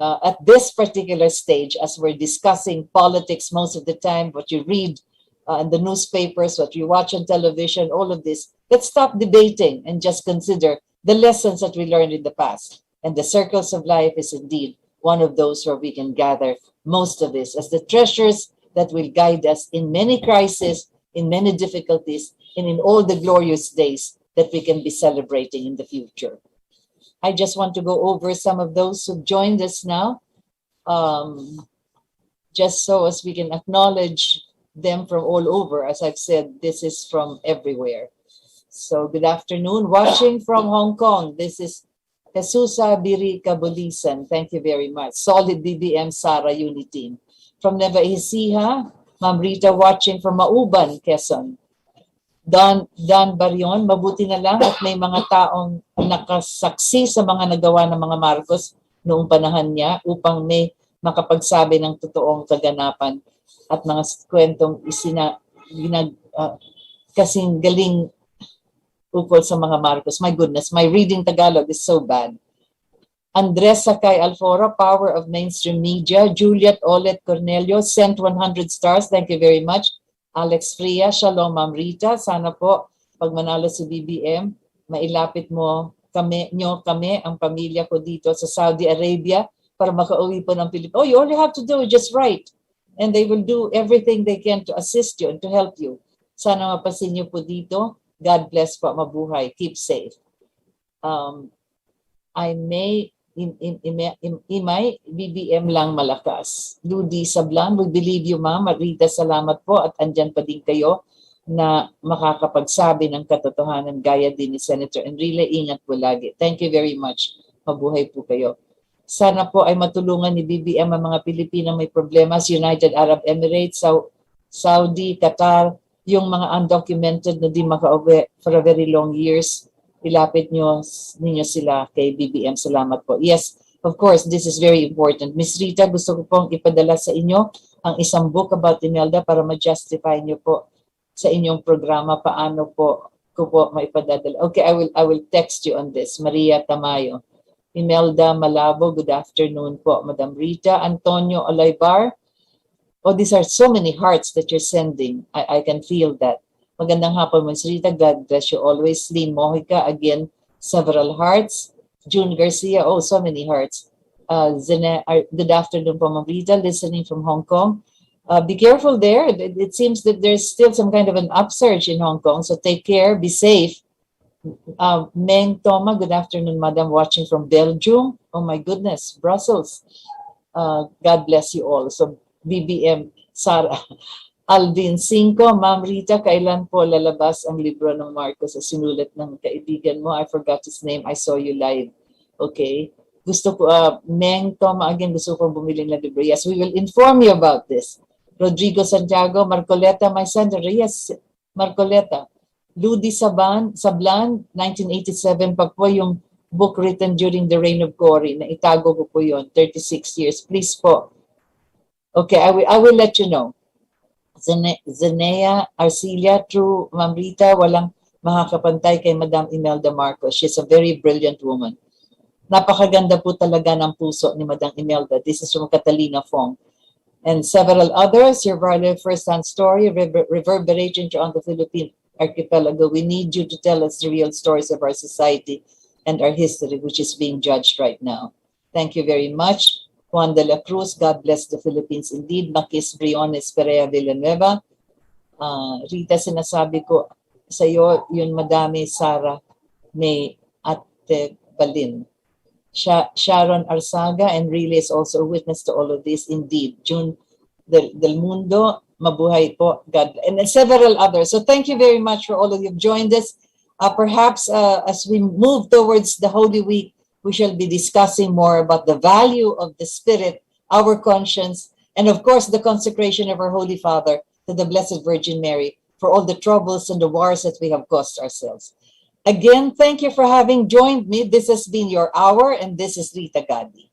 at this particular stage, as we're discussing politics most of the time, what you read in the newspapers, what you watch on television, all of this, let's stop debating and just consider the lessons that we learned in the past. And the Circles of Life is indeed one of those where we can gather most of this as the treasures that will guide us in many crises, in many difficulties, and in all the glorious days that we can be celebrating in the future. I just want to go over some of those who've joined us now, just so as we can acknowledge them from all over. As I've said, this is from everywhere. So good afternoon. Watching from Hong Kong, this is Jesusa Biri Kabulisan. Thank you very much. Solid BBM Sara Unity. From Nueva Ecija, Ma'am Rita watching from Mauban, Quezon. Dan Barion, mabuti na lang at may mga taong nakasaksi sa mga nagawa ng mga Marcos noong panahon niya upang may makapagsabi ng totoong kaganapan at mga kwentong kasing galing ukol sa mga Marcos. My goodness, my reading Tagalog is so bad. Andres Sakay Alfora, Power of Mainstream Media. Juliet Olet Cornelio, sent 100 stars. Thank you very much. Alex Fria, Shalom Ma'am Rita. Sana po, pag manalo si BBM, mailapit mo kami, ang pamilya ko dito sa Saudi Arabia para makauwi po ng Pilipinas. Oh, you only have to do just right. And they will do everything they can to assist you and to help you. Sana mapasin niyo po dito. God bless po, mabuhay. Keep safe. I may Imay, BBM lang malakas. Ludi Sablan, we believe you, ma'am. Rita, salamat po at andyan pa din kayo na makakapagsabi ng katotohanan gaya din ni Senator Enrile. Ingat po lagi. Thank you very much. Mabuhay po kayo. Sana po ay matulungan ni BBM ang mga Pilipinang may problema sa United Arab Emirates, Saudi, Qatar, yung mga undocumented na di makauwi for a very long years. Ilapit ninyo sila kay BBM. Salamat po. Yes, of course, this is very important. Miss Rita, gusto ko pong ipadala sa inyo ang isang book about Imelda para ma-justify niyo po sa inyong programa paano po ko po maipadadala. Okay, I will text you on this. Maria Tamayo. Imelda Malabo, good afternoon po. Madam Rita. Antonio Olaybar. Oh, these are so many hearts that you're sending. I can feel that. Magandang hapon, Ms. Rita. God bless you always. Lynn Mojica, again, several hearts. June Garcia, oh, so many hearts. Good afternoon po, Ms. Rita, listening from Hong Kong. Be careful there. It seems that there's still some kind of an upsurge in Hong Kong, so take care, be safe. Meng Toma, good afternoon, Madam, watching from Belgium. Oh my goodness, Brussels. God bless you all. So, BBM, Sarah. Alvin Cinco, Ma'am Rita, kailan po lalabas ang libro ng Marcos sa sinulat ng kaibigan mo? I forgot his name. I saw you live. Okay. Gusto ko, Meng Toma, again, gusto ko bumili ng libro. Yes, we will inform you about this. Rodrigo Santiago, Marcoleta, my son, yes, Marcoleta. Ludi Sablan, 1987 pa po yung book written during the reign of Cory. Na itago ko po yun, 36 years. Please po. Okay, I will let you know. Zenea Arcilia, true, Ma'am Rita, walang makakapantay kay Madam Imelda Marcos. She's a very brilliant woman. Napakaganda po talaga ng puso ni Madam Imelda. This is from Catalina Fong. And several others, your value first-hand story, reverberating on the Philippine archipelago. We need you to tell us the real stories of our society and our history, which is being judged right now. Thank you very much. Juan de la Cruz, God bless the Philippines indeed. Makis Briones Perea Villanueva. Rita, sinasabi ko sa iyo, yun madami, Sarah, May, Ate Balin. Sharon Arsaga, and really is also a witness to all of this indeed. June Del Mundo, mabuhay po, God, and several others. So thank you very much for all of you who've joined us. Perhaps as we move towards the Holy Week, we shall be discussing more about the value of the Spirit, our conscience, and of course the consecration of our Holy Father to the Blessed Virgin Mary for all the troubles and the wars that we have caused ourselves. Again, thank you for having joined me. This has been your hour, and this is Rita Gadi.